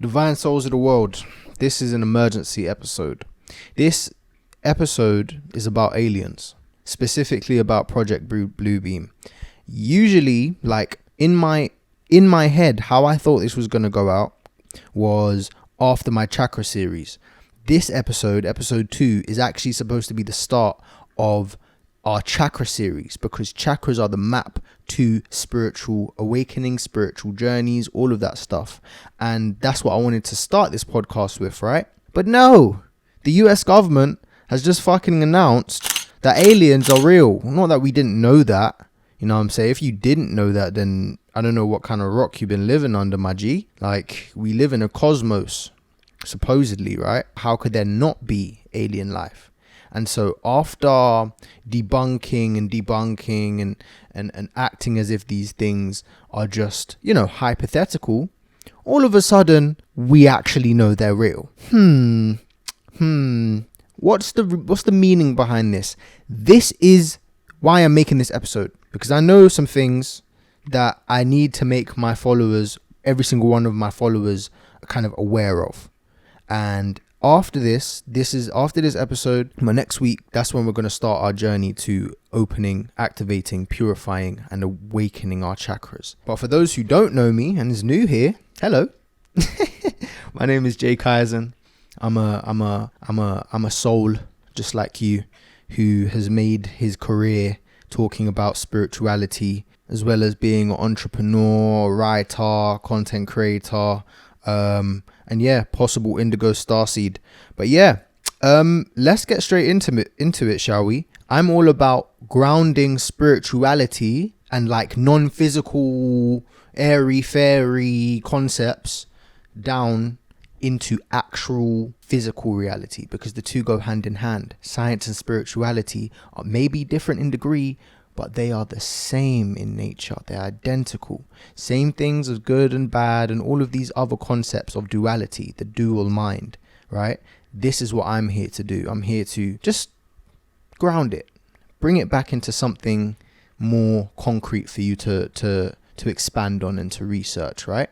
Divine souls of the world, this is an emergency episode. This episode is about aliens, specifically about Project Bluebeam. Usually, like in my head, how I thought this was going to go out was after my chakra series. This episode 2, is actually supposed to be the start of our chakra series, because chakras are the map to spiritual awakening, spiritual journeys, all of that stuff. And that's what I wanted to start this podcast with, right? But no, the US government has just fucking announced that aliens are real. Not that we didn't know that. You know what I'm saying? If you didn't know that, then I don't know what kind of rock you've been living under, my G. Like, we live in a cosmos, supposedly, right? How could there not be alien life? And so after debunking and acting as if these things are just, hypothetical, all of a sudden we actually know they're real. What's the meaning behind this? This is why I'm making this episode, because I know some things that I need to make my followers, every single one of my followers, kind of aware of. And after this episode, my next week, that's when we're going to start our journey to opening, activating, purifying, and awakening our chakras. But for those who don't know me and is new here, hello. My name is Jay Kaizen. I'm a soul just like you, who has made his career talking about spirituality, as well as being an entrepreneur, writer, content creator, and yeah, possible indigo starseed. But yeah, let's get straight into it, shall we? I'm all about grounding spirituality and like non-physical, airy-fairy concepts down into actual physical reality, because the two go hand in hand. Science and spirituality are maybe different in degree, but they are the same in nature. They're identical. Same things as good and bad and all of these other concepts of duality, the dual mind, right? This is what I'm here to do. I'm here to just ground it, bring it back into something more concrete for you to expand on and to research, right?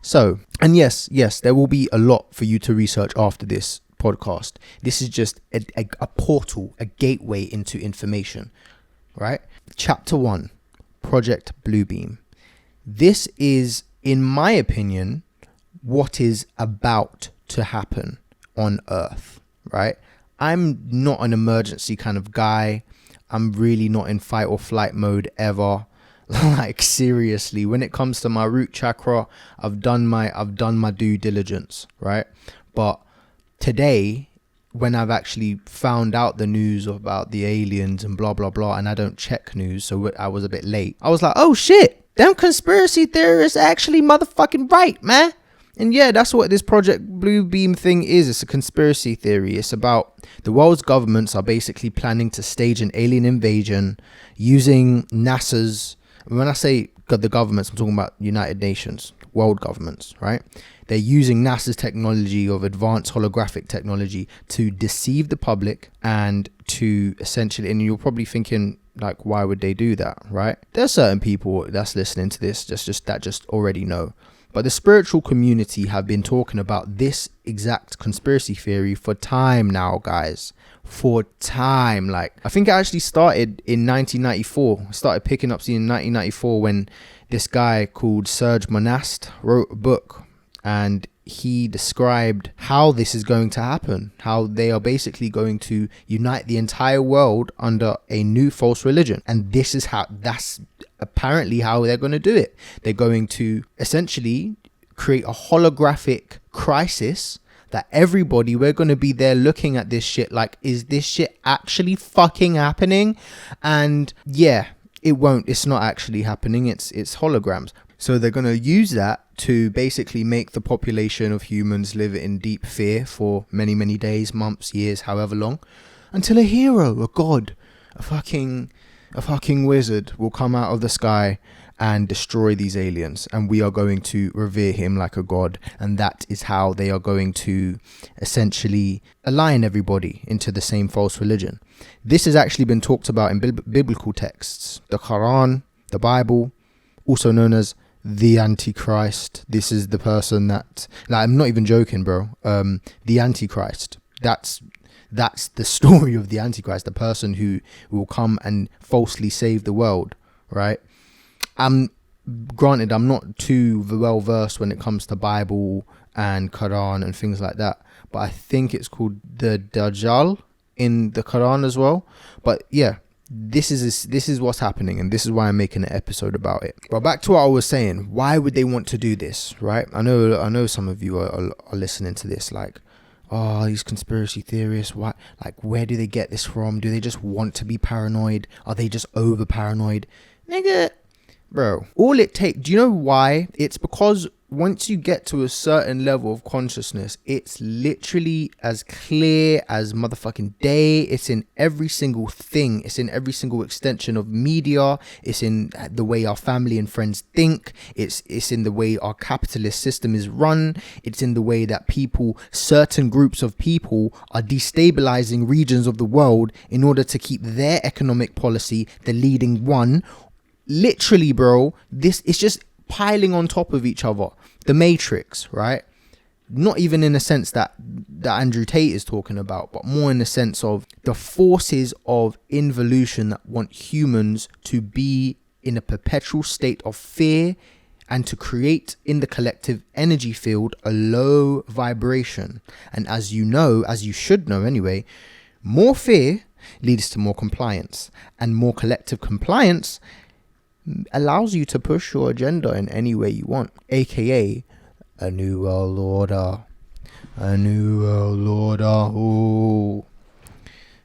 So, and yes, there will be a lot for you to research after this podcast. This is just a portal, a gateway into information, right? Chapter 1, Project Bluebeam. This is, in my opinion, what is about to happen on Earth, right? I'm not an emergency kind of guy. I'm really not in fight or flight mode ever. Like, seriously, when it comes to my root chakra, I've done my due diligence, right? But today, when I've actually found out the news about the aliens and blah, blah, blah, and I don't check news, so I was a bit late. I was like, oh shit, them conspiracy theorists are actually motherfucking right, man. And yeah, that's what this Project Bluebeam thing is. It's a conspiracy theory. It's about the world's governments are basically planning to stage an alien invasion using NASA's, when I say the governments, I'm talking about United Nations, world governments, right? They're using NASA's technology of advanced holographic technology to deceive the public and to essentially, and you're probably thinking, like, why would they do that, right? There's certain people that's listening to this just already know. But the spiritual community have been talking about this exact conspiracy theory for time now, guys. For time. Like, I think it actually started in 1994. Started picking up in 1994 when this guy called Serge Monast wrote a book, and he described how this is going to happen, how they are basically going to unite the entire world under a new false religion. And this is that's apparently how they're going to do it. They're going to essentially create a holographic crisis that everybody, we're going to be there looking at this shit like, is this shit actually fucking happening? And yeah, it's not actually happening. It's holograms. So they're going to use that to basically make the population of humans live in deep fear for many, many days, months, years, however long, until a hero, a god, a fucking wizard will come out of the sky and destroy these aliens, and we are going to revere him like a god. And that is how they are going to essentially align everybody into the same false religion. This has actually been talked about in biblical texts, the Quran, the Bible, also known as the Antichrist. This is the person that, like, I'm not even joking, bro. The Antichrist. That's the story of the Antichrist, the person who will come and falsely save the world, right? Granted, I'm not too well versed when it comes to Bible and Quran and things like that, but I think it's called the Dajjal in the Quran as well. But yeah, this is what's happening, and this is why I'm making an episode about it. But back to what I was saying, why would they want to do this, right? I know some of you are listening to this like, oh, these conspiracy theorists, what, like, where do they get this from? Do they just want to be paranoid? Are they just over paranoid? Nigga, bro, all it takes, do you know why? It's because once you get to a certain level of consciousness, it's literally as clear as motherfucking day. It's in every single thing. It's in every single extension of media. It's in the way our family and friends think. It's in the way our capitalist system is run. It's in the way that certain groups of people are destabilizing regions of the world in order to keep their economic policy the leading one. Literally, bro, this is just piling on top of each other. The Matrix, right? Not even in the sense that Andrew Tate is talking about, but more in the sense of the forces of involution that want humans to be in a perpetual state of fear and to create in the collective energy field a low vibration. And as you know, as you should know anyway, more fear leads to more compliance, and more collective compliance allows you to push your agenda in any way you want, aka a new world order. A new world order. Ooh.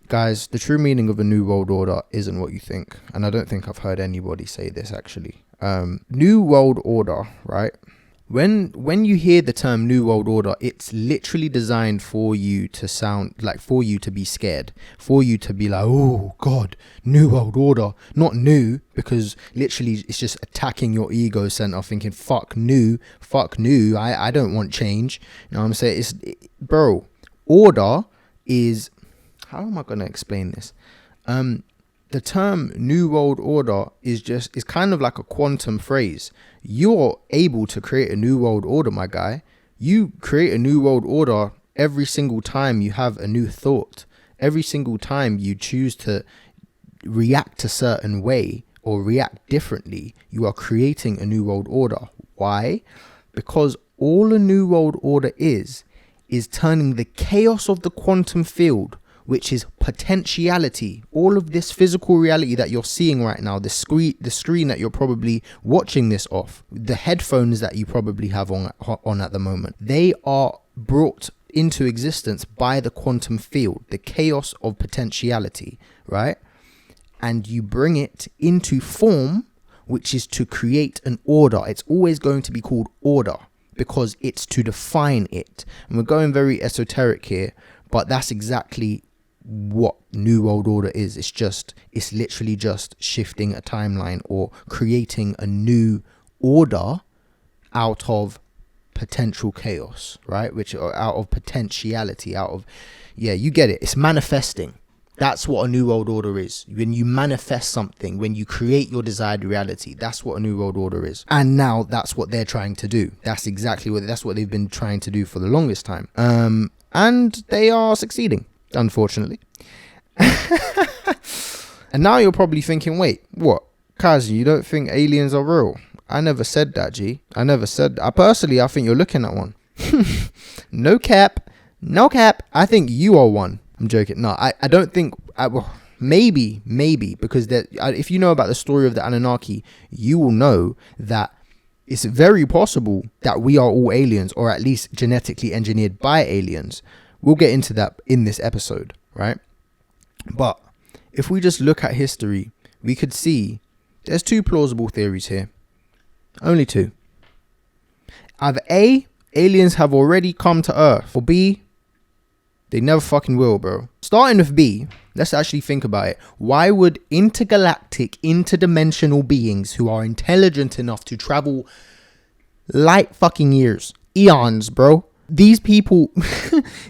Guys, the true meaning of a new world order isn't what you think, and I don't think I've heard anybody say this actually. New world order, right? When you hear the term new world order, it's literally designed for you to sound like, for you to be scared, for you to be like, oh God, new world order, not new, because literally it's just attacking your ego center, thinking fuck new, I don't want change. You know what I'm saying? Bro, order is, how am I gonna explain this? The term new world order is kind of like a quantum phrase. You're able to create a new world order, my guy. You create a new world order every single time you have a new thought. Every single time you choose to react a certain way or react differently, you are creating a new world order. Why? Because all a new world order is turning the chaos of the quantum field, which is potentiality, all of this physical reality that you're seeing right now, the screen that you're probably watching this off, the headphones that you probably have on at the moment, they are brought into existence by the quantum field, the chaos of potentiality, right? And you bring it into form, which is to create an order. It's always going to be called order because it's to define it. And we're going very esoteric here, but that's exactly what new world order is. It's literally just shifting a timeline or creating a new order out of potential chaos, right? Which are out of potentiality, you get it. It's manifesting. That's what a new world order is. When you manifest something, when you create your desired reality, that's what a new world order is. And now that's what they're trying to do. That's what they've been trying to do for the longest time. And they are succeeding, unfortunately. And now you're probably thinking, wait, what? Kaz, you don't think aliens are real? I never said that, G. I never said that. Personally, I think you're looking at one. No cap. I think you are one. I'm joking. No, I don't think. Maybe, because if you know about the story of the Anunnaki, you will know that it's very possible that we are all aliens, or at least genetically engineered by aliens. We'll get into that in this episode, right? But if we just look at history, we could see there's two plausible theories here. Only two. Either A, aliens have already come to Earth, or B, they never fucking will, bro. Starting with B, let's actually think about it. Why would intergalactic, interdimensional beings who are intelligent enough to travel light fucking years, eons, bro, these people,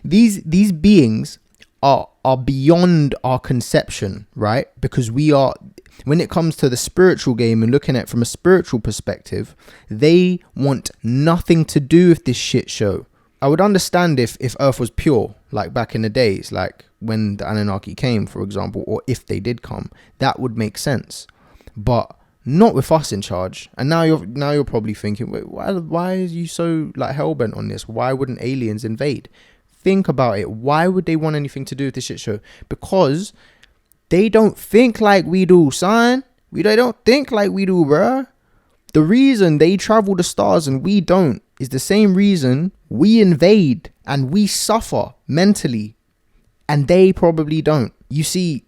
these beings are beyond our conception, right? Because we are, when it comes to the spiritual game and looking at it from a spiritual perspective, they want nothing to do with this shit show. I would understand if Earth was pure, like back in the days, like when the Anunnaki came, for example, or if they did come, that would make sense. But not with us in charge. And now you're probably thinking, wait, why are you so like hellbent on this? Why wouldn't aliens invade? Think about it. Why would they want anything to do with this shit show? Because they don't think like we do, son. They don't think like we do, bruh. The reason they travel the stars and we don't is the same reason we invade and we suffer mentally and they probably don't. You see,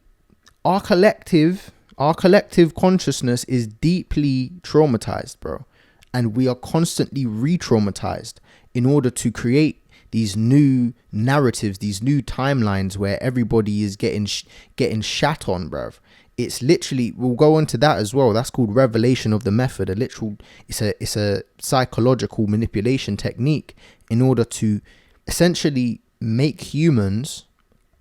our collective consciousness is deeply traumatized, bro. And we are constantly re-traumatized in order to create these new narratives, these new timelines where everybody is getting shat on, bruv. It's literally, we'll go into that as well. That's called revelation of the method. It's a psychological manipulation technique in order to essentially make humans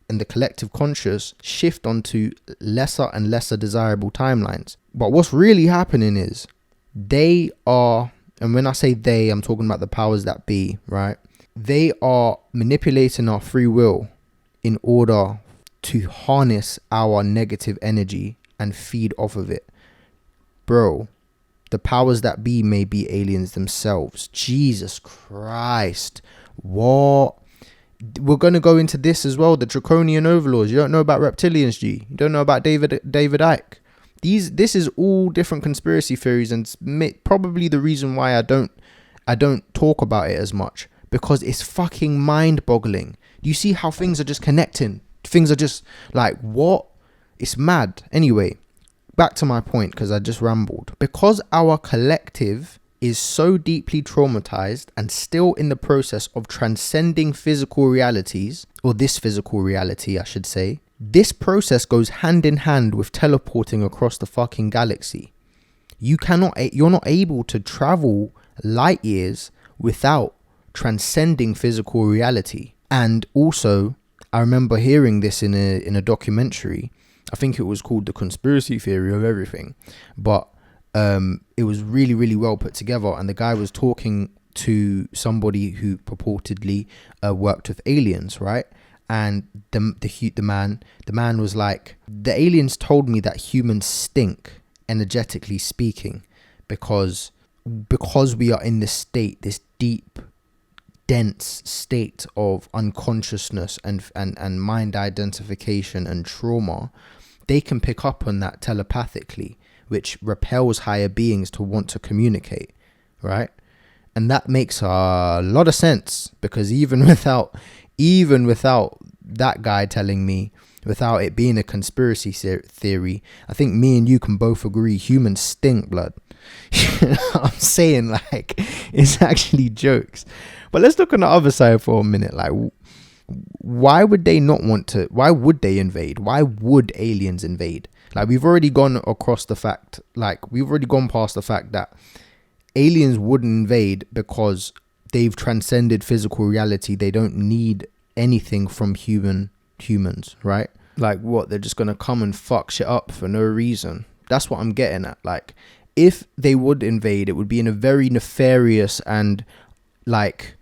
and the collective conscious shift onto lesser and lesser desirable timelines. But what's really happening is they are, and when I say they, I'm talking about the powers that be, right? They are manipulating our free will in order to harness our negative energy and feed off of it. Bro, the powers that be may be aliens themselves. Jesus Christ. What? We're going to go into this as well. The Draconian Overlords. You don't know about Reptilians, G. You don't know about David Icke. This is all different conspiracy theories, and probably the reason why I don't talk about it as much, because it's fucking mind-boggling. You see how things are just connecting. Things are just like, what? It's mad. Anyway, back to my point, because I just rambled. Because our collective is so deeply traumatized and still in the process of transcending physical realities, or this physical reality, I should say, this process goes hand in hand with teleporting across the fucking galaxy. You're not able to travel light years without transcending physical reality. And also, I remember hearing this in a documentary. I think it was called The Conspiracy Theory of Everything, but it was really, really well put together. And the guy was talking to somebody who purportedly worked with aliens, right? And the man was like, the aliens told me that humans stink, energetically speaking, because we are in this state, this deep, dense state of unconsciousness and mind identification and trauma. They can pick up on that telepathically, which repels higher beings to want to communicate, right? And that makes a lot of sense, because even without that guy telling me, without it being a conspiracy theory, I think me and you can both agree humans stink, blood. You know what I'm saying? Like, it's actually jokes. But let's look on the other side for a minute. Like, why would they not want to? Why would they invade? Why would aliens invade? Like, we've already gone past the fact that aliens wouldn't invade because they've transcended physical reality. They don't need anything from humans, right? Like, what? They're just gonna come and fuck shit up for no reason. That's what I'm getting at. Like, if they would invade, it would be in a very nefarious and like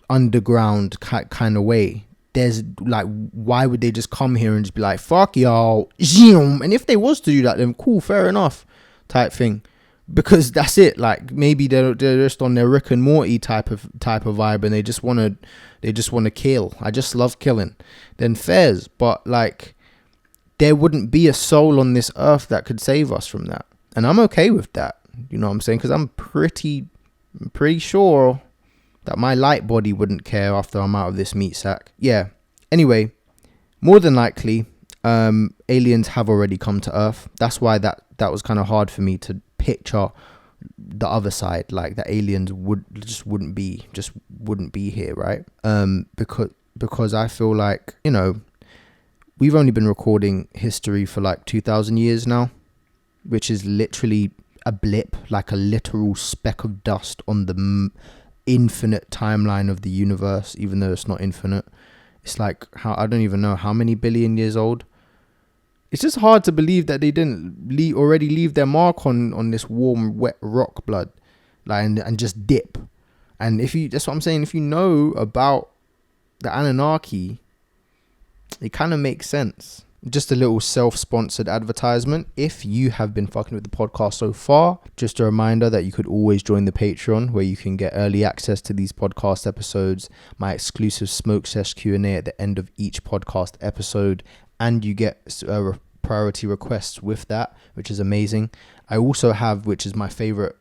underground kind of way. There's like, why would they just come here and just be like, fuck y'all, and if they was to do that, then cool, fair enough, type thing, because that's it. Like, maybe they're just on their Rick and Morty type of vibe, and they just want to kill. I just love killing. Then fairs, but like, there wouldn't be a soul on this earth that could save us from that, and I'm okay with that. You know what I'm saying? Because I'm pretty sure that my light body wouldn't care after I'm out of this meat sack. Yeah. Anyway, more than likely, aliens have already come to Earth. That's why that was kind of hard for me to picture the other side, like the aliens wouldn't be here, right? Because I feel like, you know, we've only been recording history for like 2,000 years now, which is literally a blip, like a literal speck of dust on the infinite timeline of the universe, even though it's not infinite. It's like, I don't even know how many billion years old. It's just hard to believe that they didn't already leave their mark on this warm, wet rock, blood, like, and just dip. And that's what I'm saying. If you know about the Anunnaki, it kind of makes sense. Just a little self-sponsored advertisement. If you have been fucking with the podcast so far, just a reminder that you could always join the Patreon, where you can get early access to these podcast episodes, my exclusive smoke sesh Q&A at the end of each podcast episode, and you get priority requests with that, which is amazing. I also have, which is my favorite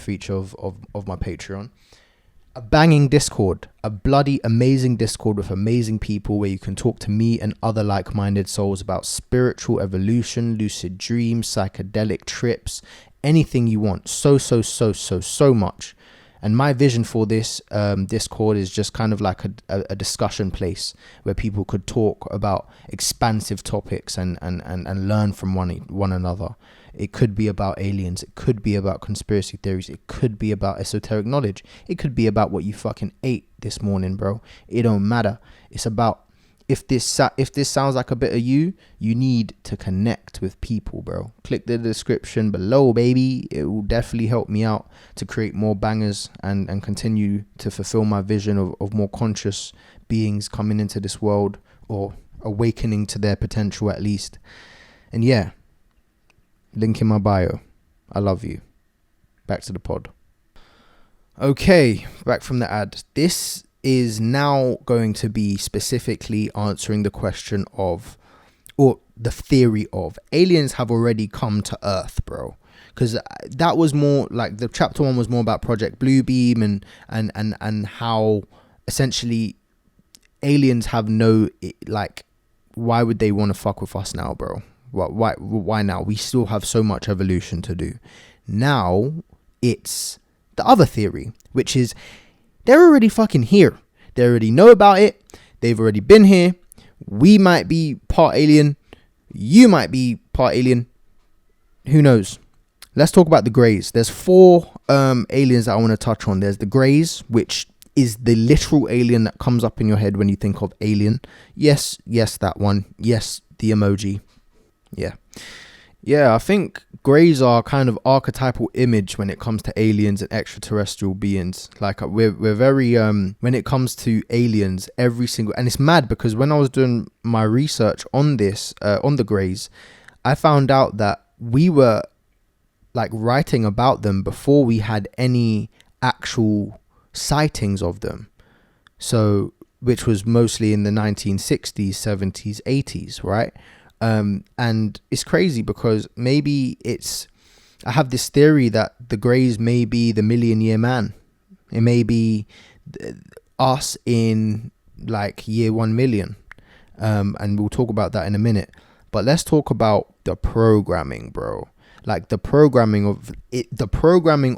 feature of my Patreon, a banging Discord, a bloody amazing Discord with amazing people where you can talk to me and other like-minded souls about spiritual evolution, lucid dreams, psychedelic trips, anything you want. So much. And my vision for this Discord is just kind of like a discussion place where people could talk about expansive topics and learn from one another. It could be about aliens. It could be about conspiracy theories. It could be about esoteric knowledge. It could be about what you fucking ate this morning, bro. It don't matter. It's about, if this sounds like a bit of you need to connect with people, bro. Click the description below, baby. It will definitely help me out to create more bangers and continue to fulfill my vision of more conscious beings coming into this world, or awakening to their potential at least. And yeah, link in my bio. I love you. Back to the pod. Okay, back from the ad. This is now going to be specifically answering the question of, or the theory of, aliens have already come to Earth, bro. Because that was more like, the chapter 1 was more about Project Bluebeam and how essentially aliens have no, like, why would they want to fuck with us now, bro? Why now? We still have so much evolution to do. Now it's the other theory, which is they're already fucking here. They already know about it. They've already been here. We might be part alien. You might be part alien. Who knows? Let's talk about the Greys. There's 4 aliens that I want to touch on. There's the Greys, which is the literal alien that comes up in your head when you think of alien. Yes, that one. Yes, the emoji. Yeah, I think Greys are kind of archetypal image when it comes to aliens and extraterrestrial beings. Like, we're very when it comes to aliens, every single, and it's mad because when I was doing my research on this on the Greys, I found out that we were like writing about them before we had any actual sightings of them. So, which was mostly in the 1960s, 70s, 80s, right? And it's crazy because maybe I have this theory that the Greys may be the million-year man. It may be us in like year 1 million. And we'll talk about that in a minute. But let's talk about the programming, bro. Like the programming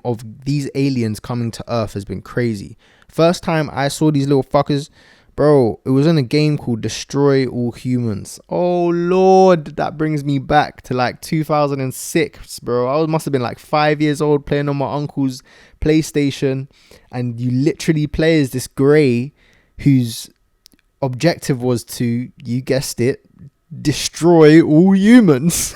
of these aliens coming to Earth has been crazy. First time I saw these little fuckers, bro, it was in a game called Destroy All Humans. Oh, Lord, that brings me back to like 2006, bro. I must have been like 5 years old playing on my uncle's PlayStation. And you literally play as this Grey whose objective was to, you guessed it, destroy all humans.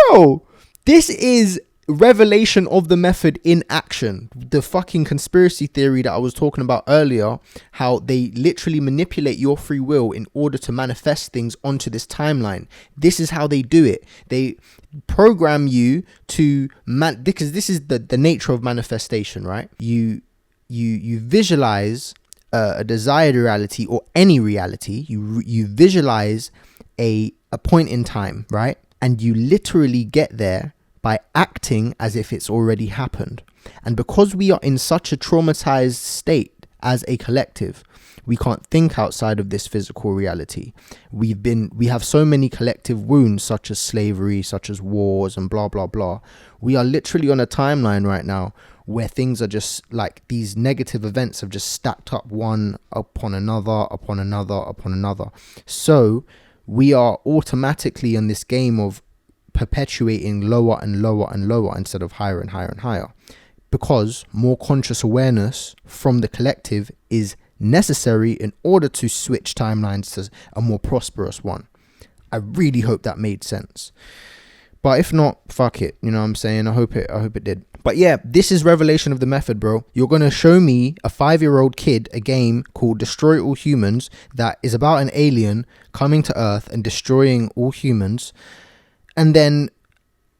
Bro, this is revelation of the method in action. The fucking conspiracy theory that I was talking about earlier, how they literally manipulate your free will in order to manifest things onto this timeline. This is how they do it. They program you to because this is the nature of manifestation, right? You visualize a desired reality, or any reality. You visualize a point in time, right? And you literally get there by acting as if it's already happened. And because we are in such a traumatized state as a collective, we can't think outside of this physical reality. We have so many collective wounds, such as slavery, such as wars, and blah, blah, blah. We are literally on a timeline right now where things are just like, these negative events have just stacked up one upon another, upon another, upon another. So we are automatically in this game of perpetuating lower and lower and lower instead of higher and higher and higher, because more conscious awareness from the collective is necessary in order to switch timelines to a more prosperous one. I really hope that made sense. But if not, fuck it. You know what I'm saying? I hope it did. But yeah, this is revelation of the method, bro. You're going to show me a 5-year-old kid a game called Destroy All Humans that is about an alien coming to Earth and destroying all humans. And then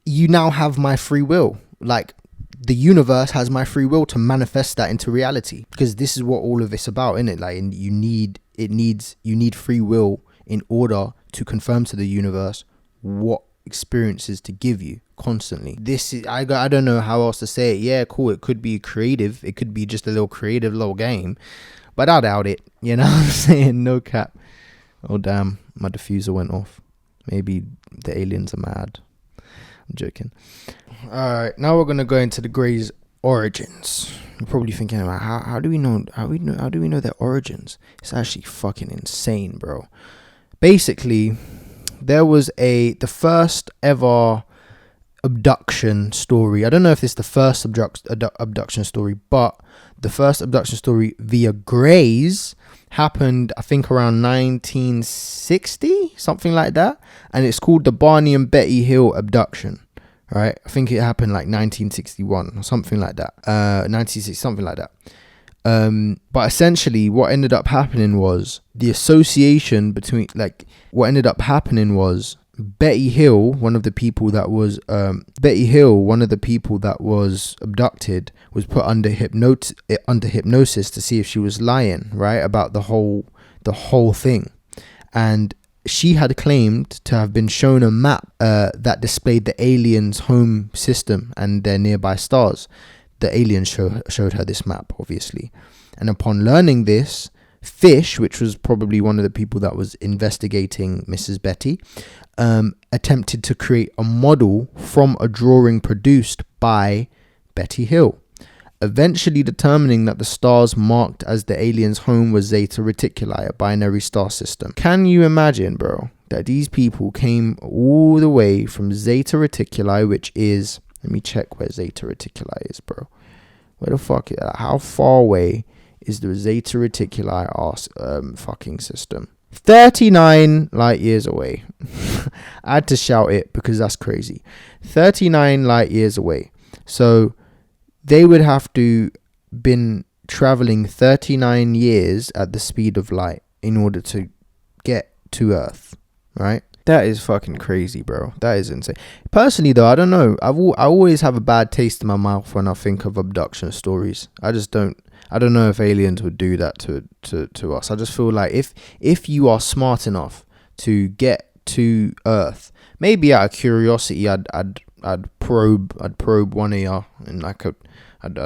you now have my free will. Like, the universe has my free will to manifest that into reality. Because this is what all of it's about, innit? Like, and you need free will in order to confirm to the universe what experiences to give you constantly. This is I don't know how else to say it. Yeah, cool, it could be creative, it could be just a little creative little game, but I doubt it, you know what I'm saying? No cap. Oh damn, my diffuser went off. Maybe the aliens are mad. I'm joking. Alright, now we're gonna go into the Greys' origins. You're probably thinking about how do we know their origins? It's actually fucking insane, bro. Basically, there was the first ever abduction story. I don't know if it's the first abduction story, but the first abduction story via Greys happened, I think, around 1960, something like that. And it's called the Barney and Betty Hill abduction, right? I think it happened like 1961 or something like that. 1960, something like that. But essentially what ended up happening was the association between, like, what ended up happening was Betty Hill, one of the people that was abducted, was put under hypnosis to see if she was lying, right, about the whole thing. And she had claimed to have been shown a map that displayed the aliens' home system and their nearby stars. The aliens showed her this map, obviously. And upon learning this, Fish, which was probably one of the people that was investigating Mrs. Betty, attempted to create a model from a drawing produced by Betty Hill, eventually determining that the stars marked as the aliens' home was Zeta Reticuli, a binary star system. Can you imagine, bro, that these people came all the way from Zeta Reticuli, which is... Let me check where Zeta Reticuli is, bro. Where the fuck is that? How far away is the Zeta Reticuli fucking system? 39 light years away. I had to shout it because that's crazy. 39 light years away. So they would have to been traveling 39 years at the speed of light in order to get to Earth, right? That is fucking crazy, bro. That is insane. Personally, though, I don't know. I always have a bad taste in my mouth when I think of abduction stories. I don't know if aliens would do that to us. I just feel like if you are smart enough to get to Earth, maybe out of curiosity, I'd probe one of y'all, and I'd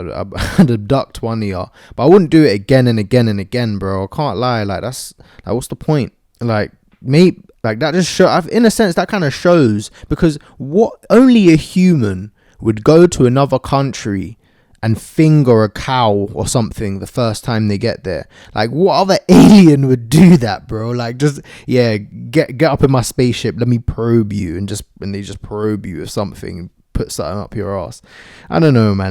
abduct one of y'all. But I wouldn't do it again and again and again, bro. I can't lie. Like, that's like, what's the point? Like, maybe. Like, that just in a sense, that kind of shows, because what only a human would go to another country and finger a cow or something the first time they get there. Like, what other alien would do that, bro? Like, just, yeah, get up in my spaceship, let me probe you, and they just probe you with something and put something up your ass. I don't know, man.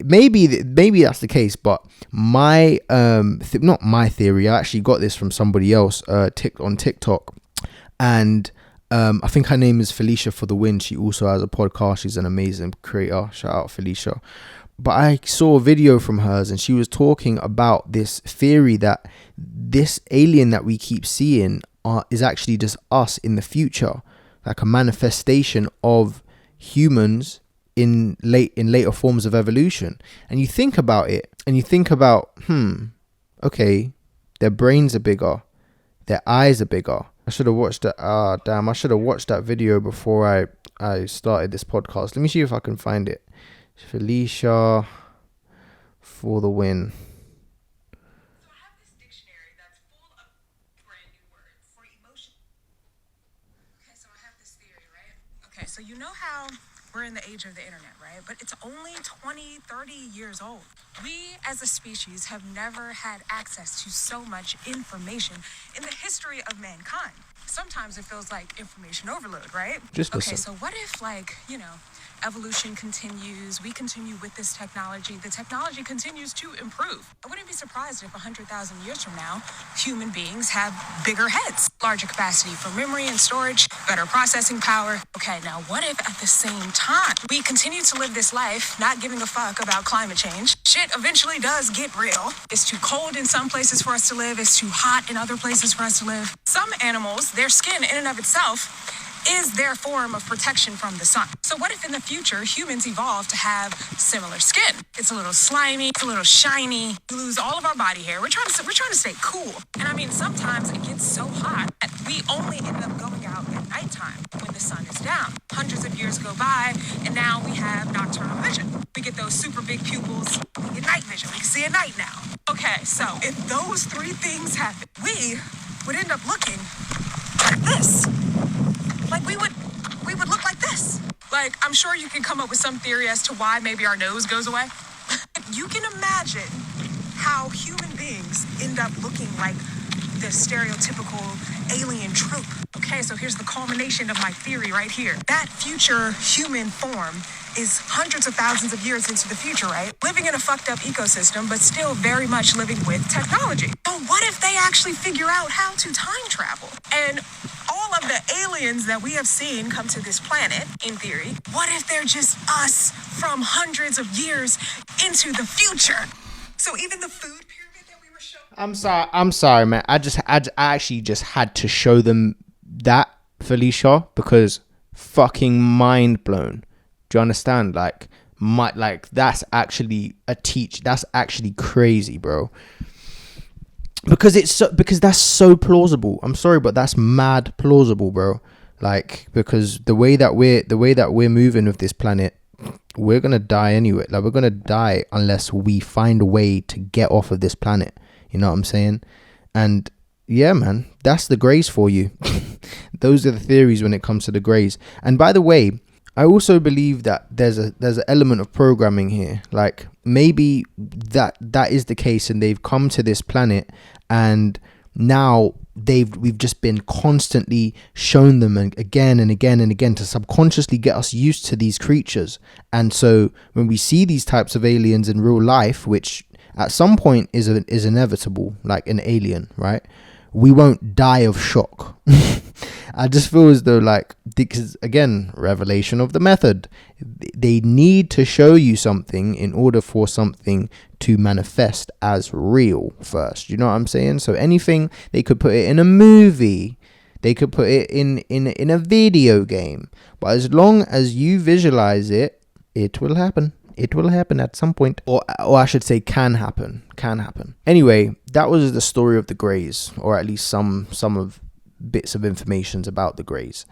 Maybe that's the case, but my not my theory. I actually got this from somebody else on TikTok. And I think her name is Felicia for the Win. She also has a podcast. She's an amazing creator. Shout out Felicia. But I saw a video from hers, and she was talking about this theory that this alien that we keep seeing is actually just us in the future, like a manifestation of humans in later forms of evolution. And you think about it, and you think about, okay, their brains are bigger, their eyes are bigger. I should have watched that. I should have watched that video before I started this podcast. Let me see if I can find it. Felicia for the Win. So I have this dictionary that's full of brand new words for emotion. Okay, so I have this theory, right? Okay, so you know how we're in the age of the internet, right? But it's only 20, 30 years old. We as a species have never had access to so much information in the history of mankind. Sometimes it feels like information overload, right? Just listen. Okay, so what if, like, Evolution continues. We continue with this technology. The technology continues to improve. I wouldn't be surprised if 100,000 years from now, human beings have bigger heads, larger capacity for memory and storage, better processing power. Okay, now what if at the same time we continue to live this life not giving a fuck about climate change? Shit eventually does get real. It's too cold in some places for us to live. It's too hot in other places for us to live. Some animals, their skin in and of itself is their form of protection from the sun. So what if in the future humans evolve to have similar skin? It's a little slimy, it's a little shiny. We lose all of our body hair. We're trying to stay cool. And I mean, sometimes it gets so hot that we only end up going out at nighttime when the sun is down. Hundreds of years go by, and now we have nocturnal vision. We get those super big pupils. We get night vision. We can see at night now. Okay, so if those three things happen, we would end up looking like this. Like we would look like this. Like, I'm sure you can come up with some theory as to why maybe our nose goes away. You can imagine how human beings end up looking like the stereotypical alien trope. Okay, so here's the culmination of my theory right here. That future human form is hundreds of thousands of years into the future, right? Living in a fucked up ecosystem, but still very much living with technology. But what if they actually figure out how to time travel? And all of the aliens that we have seen come to this planet, in theory, what if they're just us from hundreds of years into the future? So even the food pyramid that we were showing... I'm sorry, man. I actually just had to show them that, Felicia, because fucking mind blown. Do you understand? Like that's actually that's actually crazy, bro. Because because that's so plausible. I'm sorry, but that's mad plausible, bro. Like, because the way that we're moving with this planet, we're gonna die anyway. Like, we're gonna die unless we find a way to get off of this planet. You know what I'm saying? And yeah, man, that's the Greys for you. Those are the theories when it comes to the Greys. And by the way, I also believe that there's an element of programming here. Like, maybe that is the case, and they've come to this planet, and now we've just been constantly shown them again and again and again to subconsciously get us used to these creatures. And so when we see these types of aliens in real life, which at some point is inevitable, like an alien, right? We won't die of shock. I just feel as though, like, because again, revelation of the method, they need to show you something in order for something to manifest as real first. You know what I'm saying? So anything, they could put it in a movie, they could put it in a video game, but as long as you visualize it, it will happen. It will happen at some point, or I should say can happen. Anyway, that was the story of the Greys, or at least some of bits of information about the Greys.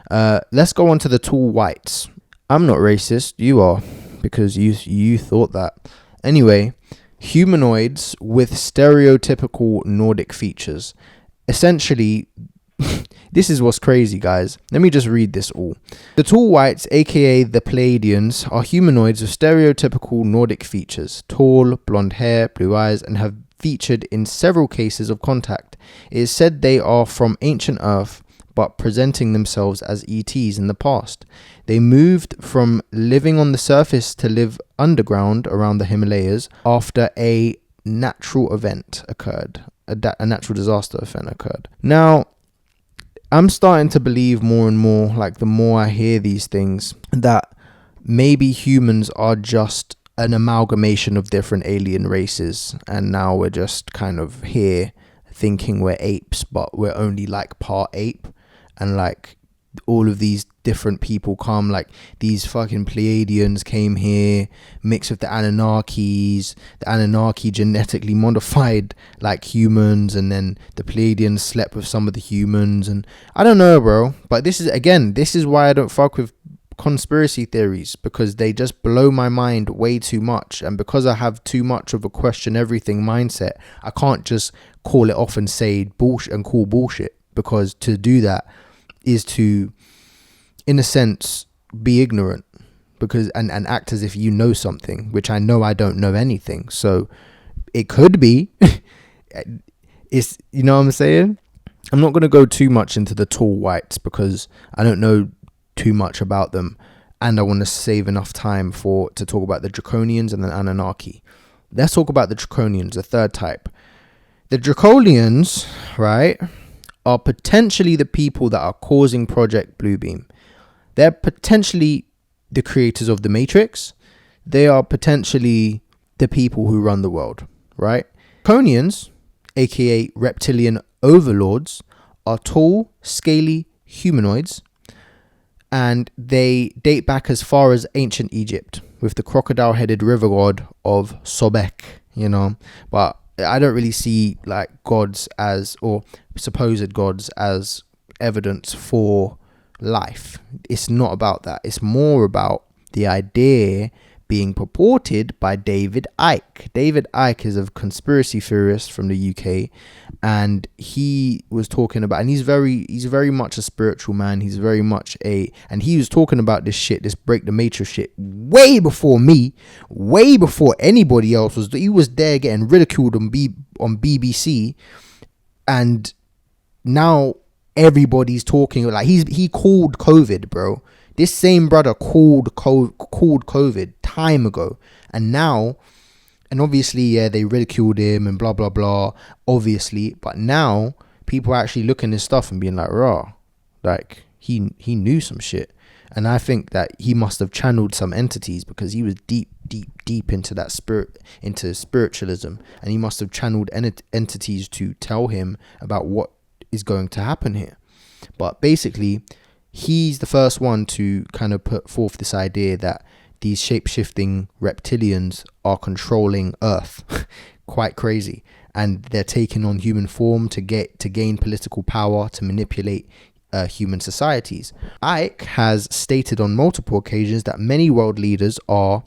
Let's go on to the tall whites. I'm not racist, you are, because you thought that. Anyway, humanoids with stereotypical Nordic features. Essentially, this is what's crazy, guys. Let me just read this all. The tall whites, aka the Pleiadians, are humanoids with stereotypical Nordic features. Tall, blonde hair, blue eyes, and have featured in several cases of contact. It is said they are from ancient Earth, but presenting themselves as ETs in the past. They moved from living on the surface to live underground around the Himalayas after a natural event occurred. A natural disaster event occurred. Now, I'm starting to believe more and more, like the more I hear these things, that maybe humans are just an amalgamation of different alien races, and now we're just kind of here thinking we're apes, but we're only like part ape, and like all of these different people come, like these fucking Pleiadians came here mixed with the Anunnakis. The Anunnaki genetically modified like humans, and then the Pleiadians slept with some of the humans, and I don't know, bro, but this is why I don't fuck with conspiracy theories, because they just blow my mind way too much. And because I have too much of a question everything mindset, I can't just call it off and say bullshit and call bullshit, because to do that is to, in a sense, be ignorant, because and act as if you know something, which I know I don't know anything. So it could be it's, you know what I'm saying? I'm not going to go too much into the tall whites because I don't know too much about them, and I want to save enough time to talk about the Draconians and the Anunnaki. Let's talk about the Draconians, the third type. The Draconians, right, are potentially the people that are causing Project Bluebeam. They're potentially the creators of the Matrix. They are potentially the people who run the world, right? Draconians, aka Reptilian Overlords, are tall, scaly humanoids, and they date back as far as ancient Egypt with the crocodile-headed river god of Sobek, but I don't really see like gods as, or supposed gods as, evidence for life. It's not about that. It's more about the idea being purported by David Icke. David Icke is a conspiracy theorist from the UK, and he was talking about, and he's very much a spiritual man. He's very much and he was talking about this break the matrix shit way before me, way before anybody else was. He was there getting ridiculed on BBC, and now everybody's talking like he called COVID, bro. This same brother called COVID time ago, and now, and obviously, yeah, they ridiculed him and blah blah blah, obviously, but now people are actually looking at his stuff and being like, raw, like he knew some shit, and I think that he must have channeled some entities, because he was deep into that into spiritualism, and he must have channeled entities to tell him about what is going to happen here. But basically, he's the first one to kind of put forth this idea that these shape-shifting reptilians are controlling Earth. Quite crazy. And they're taking on human form to gain political power, to manipulate human societies. Icke has stated on multiple occasions that many world leaders are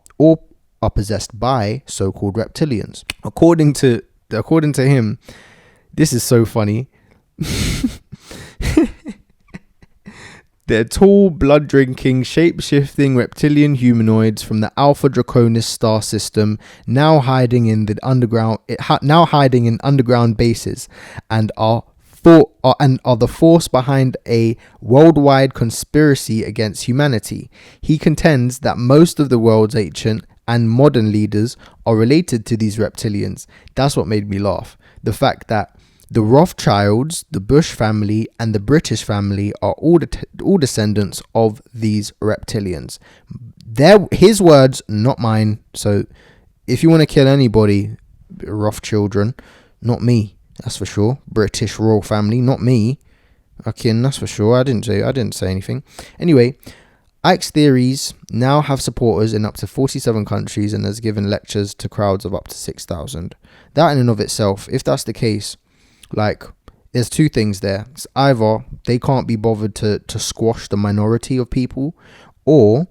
possessed by so-called reptilians. According to him, this is so funny. They're tall, blood-drinking, shape-shifting reptilian humanoids from the Alpha Draconis star system, now hiding in underground bases, and are the force behind a worldwide conspiracy against humanity. He contends that most of the world's ancient and modern leaders are related to these reptilians. That's what made me laugh. The fact that the Rothschilds, the Bush family, and the British family are all descendants of these reptilians. They're his words, not mine. So if you want to kill anybody, Rothschildren, not me, that's for sure. British royal family, not me. Akin, that's for sure. I didn't say anything. Anyway, Icke's theories now have supporters in up to 47 countries and has given lectures to crowds of up to 6,000. That in and of itself, if that's the case, like, there's two things there. It's either they can't be bothered to squash the minority of people, or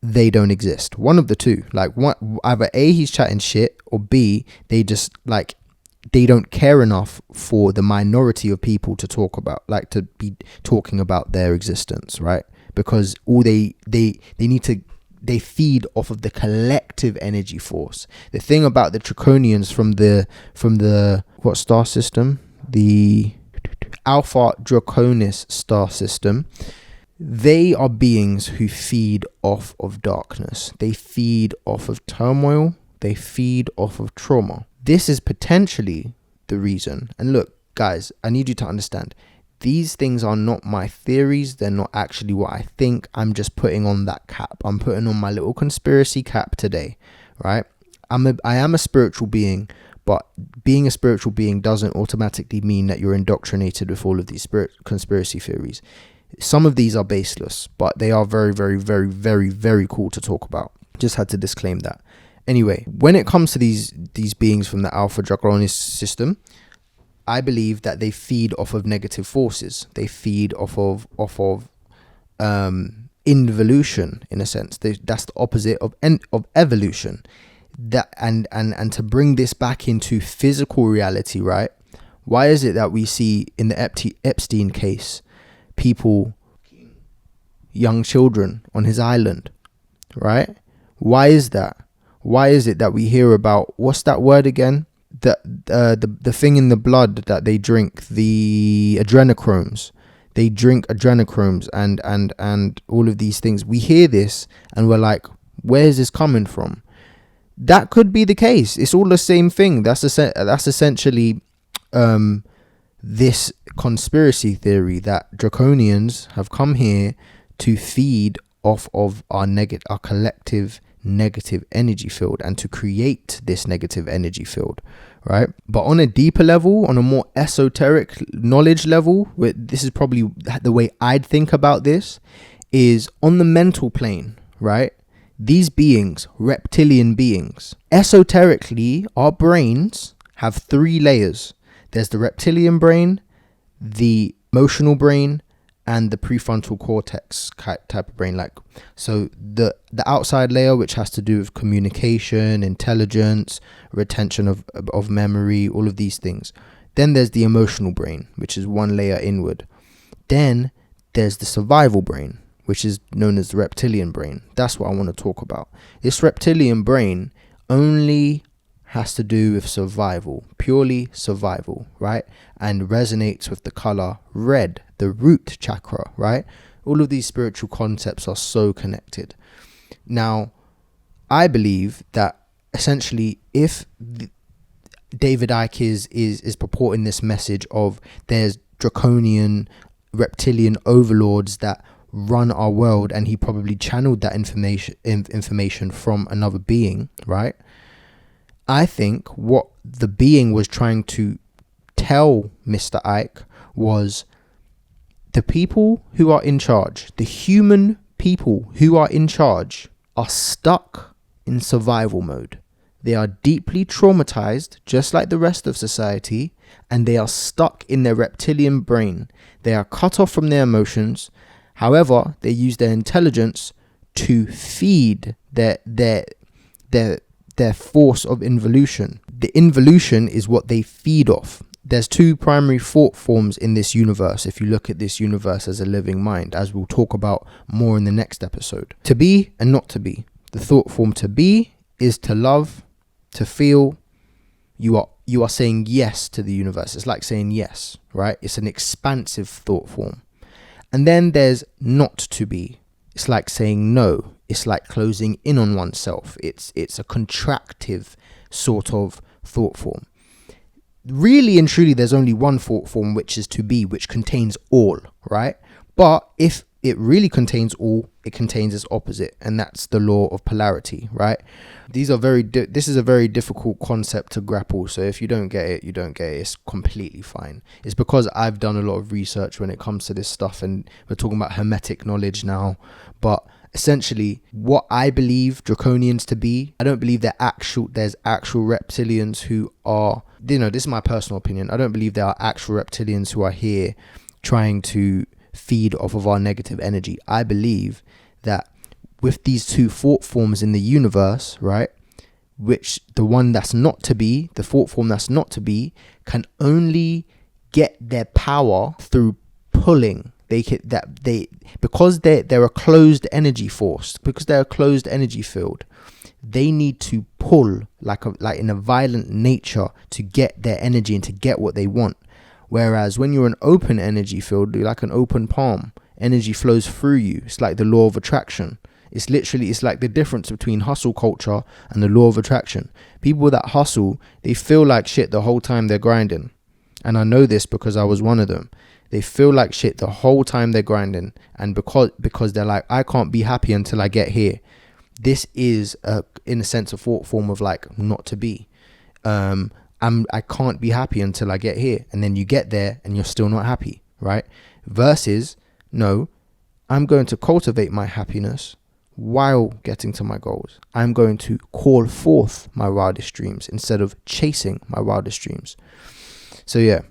they don't exist. One of the two. Like, either A, he's chatting shit, or B, they just, like, they don't care enough for the minority of people to talk about, like, to be talking about their existence, right? Because all they need to, they feed off of the collective energy force. The thing about the Draconians from the what star system? The Alpha Draconis star system, they are beings who feed off of darkness. They feed off of turmoil. They feed off of trauma. This is potentially the reason. And look, guys, I need you to understand, these things are not my theories. They're not actually what I think. I'm just putting on that cap. I'm putting on my little conspiracy cap today, right? I am a spiritual being, but being a spiritual being doesn't automatically mean that you're indoctrinated with all of these conspiracy theories. Some of these are baseless, but they are very, very, very, very, very cool to talk about. Just had to disclaim that. Anyway, when it comes to these beings from the Alpha Draconis system, I believe that they feed off of negative forces. They feed off of involution, in a sense. That's the opposite of evolution. That and to bring this back into physical reality, right? Why is it that we see in the Epstein case people, young children on his island, right? Why is that? Why is it that we hear about, what's that word again? The thing in the blood that they drink, the adrenochromes. They drink adrenochromes and all of these things. We hear this and we're like, where's this coming from? That could be the case. It's all the same thing. That's essentially this conspiracy theory that Draconians have come here to feed off of our collective negative energy field and to create this negative energy field, right? But on a deeper level, on a more esoteric knowledge level, this is probably the way I'd think about this, is on the mental plane, right? These beings, reptilian beings, esoterically, our brains have 3 layers. There's the reptilian brain, the emotional brain, and the prefrontal cortex type of brain. Like, so the outside layer, which has to do with communication, intelligence, retention of memory, all of these things. Then there's the emotional brain, which is 1 layer inward. Then there's the survival brain, which is known as the reptilian brain. That's what I want to talk about. This reptilian brain only has to do with survival, purely survival, right? And resonates with the color red, the root chakra, right? All of these spiritual concepts are so connected. Now, I believe that essentially if David Icke is purporting this message of there's draconian, reptilian overlords that run our world, and he probably channeled that information from another being, right? I think what the being was trying to tell Mr. Icke was the people who are in charge, the human people who are in charge, are stuck in survival mode. They are deeply traumatized, just like the rest of society, and they are stuck in their reptilian brain. They are cut off from their emotions. However, they use their intelligence to feed their force of involution. The involution is what they feed off. There's 2 primary thought forms in this universe, if you look at this universe as a living mind, as we'll talk about more in the next episode. To be and not to be. The thought form to be is to love, to feel. You are saying yes to the universe. It's like saying yes, right? It's an expansive thought form. And then there's not to be. It's like saying no. It's like closing in on oneself. It's a contractive sort of thought form. Really and truly, there's only one thought form, which is to be, which contains all, right? But if it really contains all, it contains its opposite, and that's the law of polarity, right? This is a very difficult concept to grapple. So if you don't get it, you don't get it. It's completely fine. It's because I've done a lot of research when it comes to this stuff, and we're talking about hermetic knowledge now. But essentially, what I believe Draconians to be, I don't believe there's actual reptilians who are, this is my personal opinion. I don't believe there are actual reptilians who are here trying to feed off of our negative energy. I believe that with these 2 thought forms in the universe, right, which the one that's not to be, the thought form that's not to be, can only get their power through pulling. Because they're a closed energy force, because they're a closed energy field, they need to pull like in a violent nature to get their energy and to get what they want. Whereas when you're an open energy field, you're like an open palm. Energy flows through you. It's like the law of attraction. It's like the difference between hustle culture and the law of attraction. People that hustle, they feel like shit the whole time they're grinding. And I know this because I was one of them. They feel like shit the whole time they're grinding. And because they're like, I can't be happy until I get here. This is, in a sense, a thought form of like not to be. I can't be happy until I get here. And then you get there and you're still not happy, right? Versus, no, I'm going to cultivate my happiness while getting to my goals. I'm going to call forth my wildest dreams instead of chasing my wildest dreams. So yeah,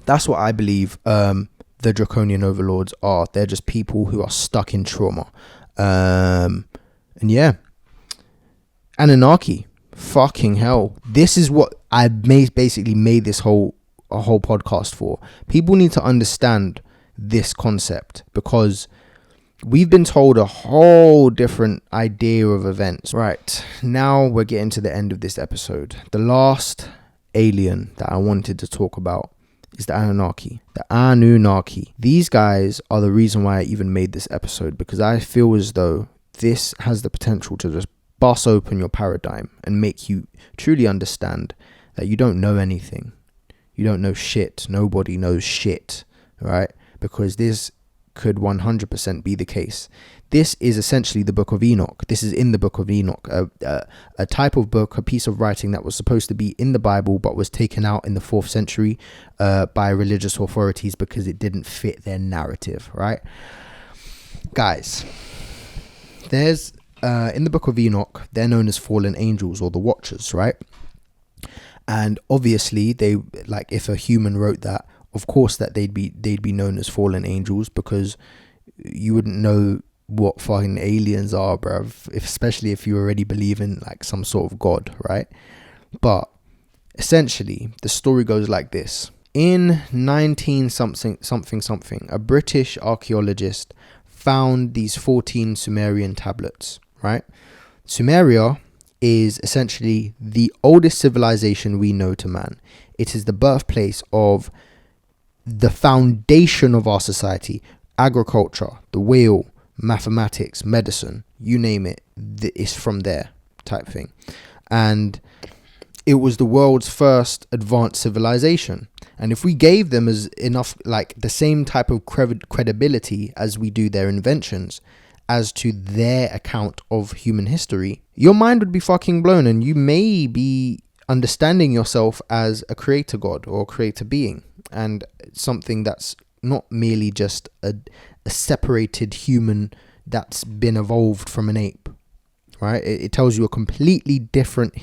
that's what I believe the Draconian overlords are. They're just people who are stuck in trauma. And yeah, Annunaki. Fucking hell. This is what I basically made a whole podcast for. People need to understand this concept because we've been told a whole different idea of events. Right, now we're getting to the end of this episode. The last alien that I wanted to talk about is the Anunnaki. The Anunnaki. These guys are the reason why I even made this episode, because I feel as though this has the potential to just bust open your paradigm and make you truly understand that you don't know anything. You don't know shit. Nobody knows shit, right? Because this could 100% be the case. This is essentially the Book of Enoch. This is in the Book of Enoch, a type of book, a piece of writing that was supposed to be in the Bible but was taken out in the 4th century by religious authorities because it didn't fit their narrative, right? Guys, there's in the Book of Enoch, they're known as fallen angels, or the Watchers, right? And obviously, they, like, if a human wrote that, of course that they'd be known as fallen angels, because you wouldn't know what fucking aliens are, bruv, especially if you already believe in like some sort of god, right? But essentially the story goes like this. In 19 something, a British archaeologist found these 14 Sumerian tablets, right? Sumeria is essentially the oldest civilization we know to man. It is the birthplace of the foundation of our society: agriculture, the wheel, mathematics, medicine, you name it, it's from there, type thing. And it was the world's first advanced civilization. And if we gave them as enough, like the same type of credibility as we do their inventions as to their account of human history, your mind would be fucking blown, and you may be understanding yourself as a creator god or creator being, and something that's not merely just a separated human that's been evolved from an ape, right? It tells you a completely different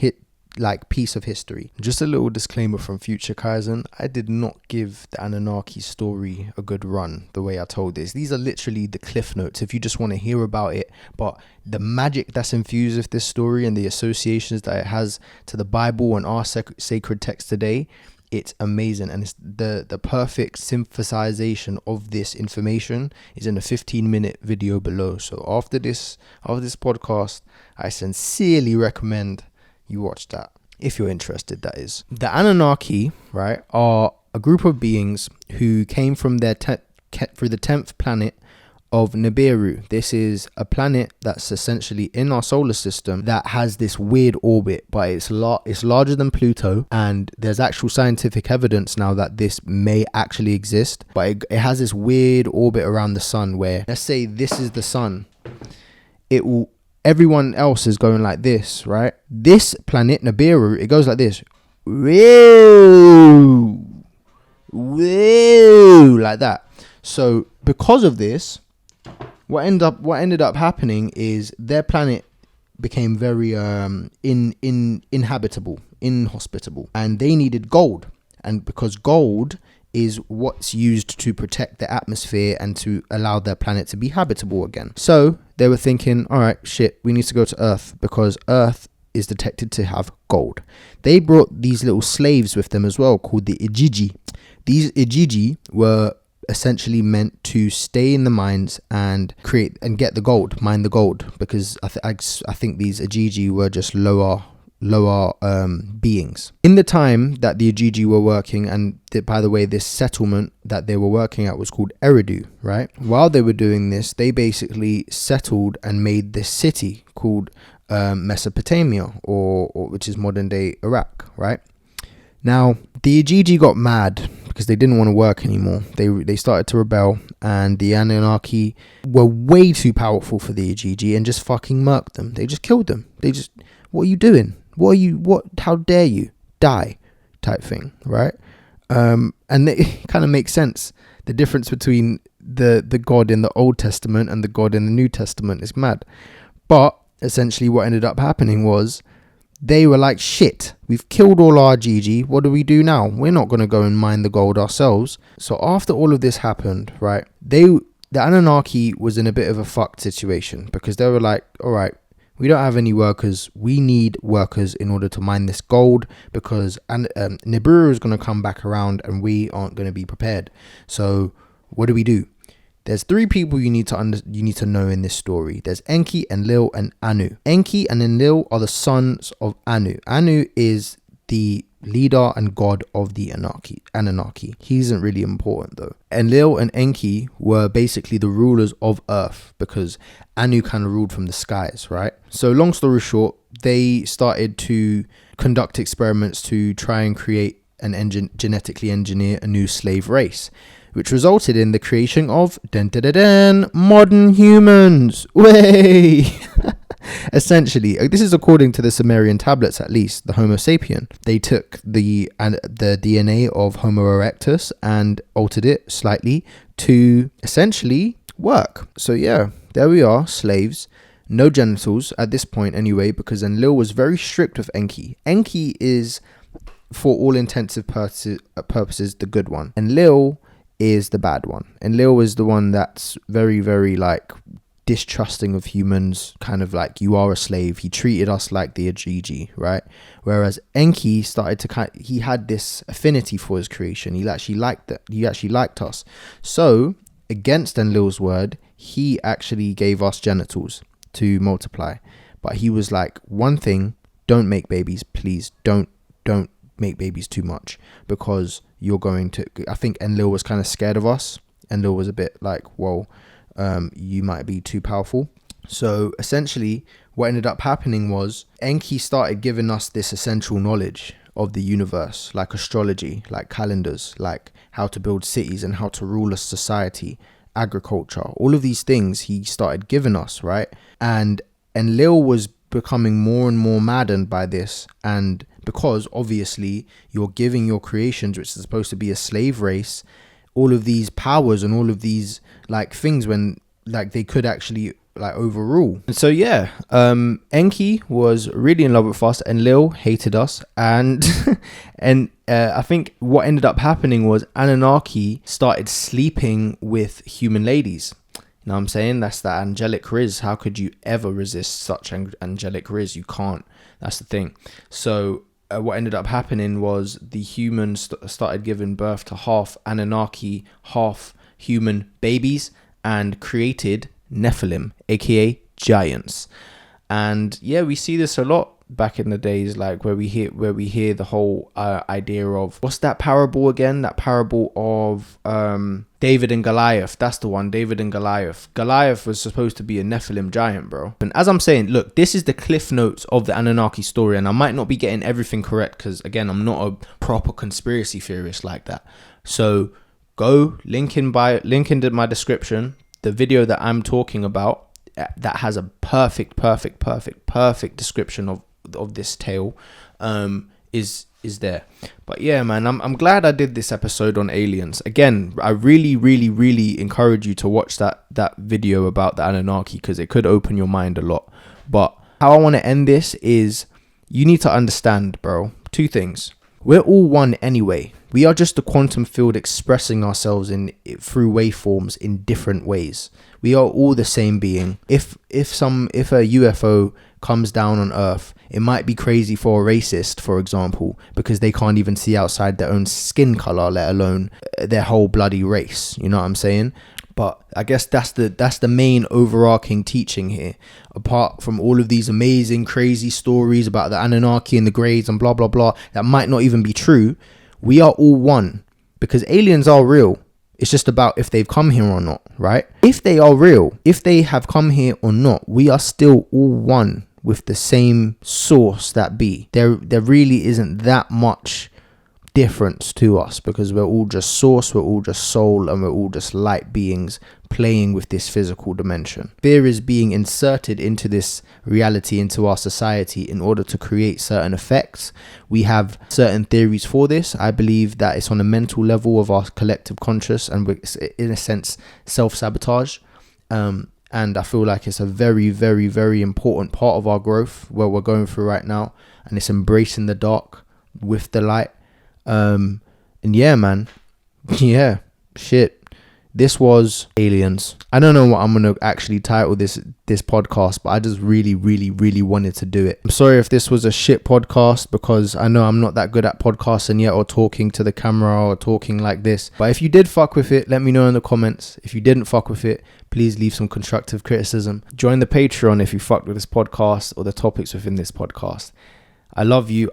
piece of history. Just a little disclaimer from future Kaizen: I did not give the Anunnaki story a good run the way I told this. These are literally the cliff notes if you just want to hear about it, but the magic that's infused with this story and the associations that it has to the Bible and our sacred text today, it's amazing. And it's the perfect synthesization of this information is in a 15-minute video below. So after this podcast, I sincerely recommend you watch that, if you're interested, that is. The Anunnaki, right, are a group of beings who came from their through the 10th planet of Nibiru. This is a planet that's essentially in our solar system that has this weird orbit, but it's larger than Pluto, and there's actual scientific evidence now that this may actually exist. But it has this weird orbit around the sun where, let's say this is the sun, everyone else is going like this, right? This planet Nibiru, it goes like this, whoa, like that. So because of this, what ended up happening is their planet became very inhabitable, inhospitable, and they needed gold. And because gold is what's used to protect the atmosphere and to allow their planet to be habitable again. So they were thinking, all right, shit, we need to go to Earth because Earth is detected to have gold. They brought these little slaves with them as well called the Ijiji. These Ijiji were essentially meant to stay in the mines and create and get the gold, mine the gold, because I think these Ijiji were just lower beings. In the time that the Ijiji were working, and by the way, this settlement that they were working at was called Eridu, right? While they were doing this, they basically settled and made this city called Mesopotamia, or which is modern day Iraq, right? Now, the Ijiji got mad because they didn't want to work anymore. They started to rebel, and the Anunnaki were way too powerful for the Ijiji and just fucking murked them. They just killed them. What are you doing? How dare you die, type thing, right? And it kind of makes sense. The difference between the God in the Old Testament and the God in the New Testament is mad. But essentially what ended up happening was they were like, shit, we've killed all our Gigi. What do we do now? We're not going to go and mine the gold ourselves. So after all of this happened, right, the Anunnaki was in a bit of a fucked situation because they were like, all right, we don't have any workers. We need workers in order to mine this gold because Nibiru is going to come back around and we aren't going to be prepared. So what do? There's three people you need to know in this story. There's Enki, Enlil, and Anu. Enki and Enlil are the sons of Anu. Anu is the leader and god of the Anunnaki. He isn't really important though. Enlil and Enki were basically the rulers of Earth because Anu kind of ruled from the skies, right? So long story short, they started to conduct experiments to try and create and genetically engineer a new slave race, which resulted in the creation of modern humans. Way. Essentially, this is according to the Sumerian tablets, at least, the Homo sapien. They took the DNA of Homo erectus and altered it slightly to essentially work. So yeah, there we are, slaves. No genitals at this point anyway, because Enlil was very strict with Enki. Enki is, for all intensive purposes, the good one. Enlil is the bad one. Enlil is the one that's very, very like distrusting of humans, kind of like, you are a slave. He treated us like the Ajiji, right? Whereas Enki started to he had this affinity for his creation. He actually liked us. So against Enlil's word, he actually gave us genitals to multiply. But he was like, one thing, don't make babies, please. Don't make babies too much, because you're going to, I think Enlil was kind of scared of us. Enlil was a bit like, whoa, you might be too powerful. So essentially what ended up happening was Enki started giving us this essential knowledge of the universe, like astrology, like calendars, like how to build cities and how to rule a society, agriculture, all of these things he started giving us, right? And Enlil was becoming more and more maddened by this, and because obviously you're giving your creations, which is supposed to be a slave race, all of these powers and all of these like things when like they could actually like overrule. And so yeah, Enki was really in love with us, Enlil hated us, and I think what ended up happening was Anunnaki started sleeping with human ladies. You know what I'm saying? That's the angelic riz. How could you ever resist such angelic riz? You can't. That's the thing. So what ended up happening was the humans started giving birth to half Anunnaki, half human babies, and created Nephilim, aka giants. And yeah, we see this a lot back in the days, like where we hear the whole idea of, what's that parable again? That parable of David and Goliath. That's the one, David and Goliath. Goliath was supposed to be a Nephilim giant, bro. And as I'm saying, look, this is the cliff notes of the Anunnaki story, and I might not be getting everything correct because, again, I'm not a proper conspiracy theorist like that. So go link in my description the video that I'm talking about that has a perfect description of this tale is there. But yeah, man, I'm glad I did this episode on aliens. Again, I really encourage you to watch that video about the Anunnaki, because it could open your mind a lot. But how I want to end this is, you need to understand, bro, two things. We're all one anyway. We are just a quantum field expressing ourselves through waveforms in different ways. We are all the same being. If a UFO comes down on Earth, it might be crazy for a racist, for example, because they can't even see outside their own skin color, let alone their whole bloody race. You know what I'm saying? But I guess that's the main overarching teaching here. Apart from all of these amazing, crazy stories about the Anunnaki and the Greys and blah, blah, blah, that might not even be true, we are all one, because aliens are real. It's just about if they've come here or not, right? If they are real, if they have come here or not, we are still all one with the same source that be. There really isn't that much difference to us, because we're all just source, we're all just soul, and we're all just light beings playing with this physical dimension. Fear is being inserted into this reality, into our society, in order to create certain effects. We have certain theories for this. I believe that it's on a mental level of our collective conscious, and we're, in a sense, self-sabotage. And I feel like it's a very important part of our growth, where we're going through right now, and it's embracing the dark with the light. And yeah, man, yeah, shit. This was aliens. I don't know what I'm going to actually title this podcast, but I just really wanted to do it. I'm sorry if this was a shit podcast, because I know I'm not that good at podcasting yet, or talking to the camera, or talking like this. But if you did fuck with it, let me know in the comments. If you didn't fuck with it, please leave some constructive criticism. Join the Patreon if you fucked with this podcast or the topics within this podcast. I love you.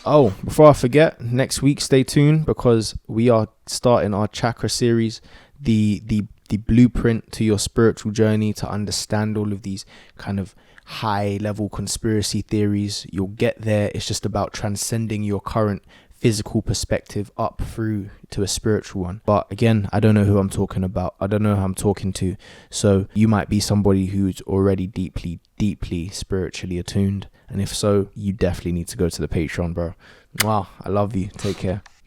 Oh, before I forget, next week stay tuned, because we are starting our chakra series, the blueprint to your spiritual journey, to understand all of these kind of high level conspiracy theories. You'll get there. It's just about transcending your current physical perspective up through to a spiritual one. But again, I don't know who I'm talking about. I don't know who I'm talking to. So you might be somebody who's already deeply spiritually attuned. And if so, you definitely need to go to the Patreon, bro. Wow, I love you. Take care.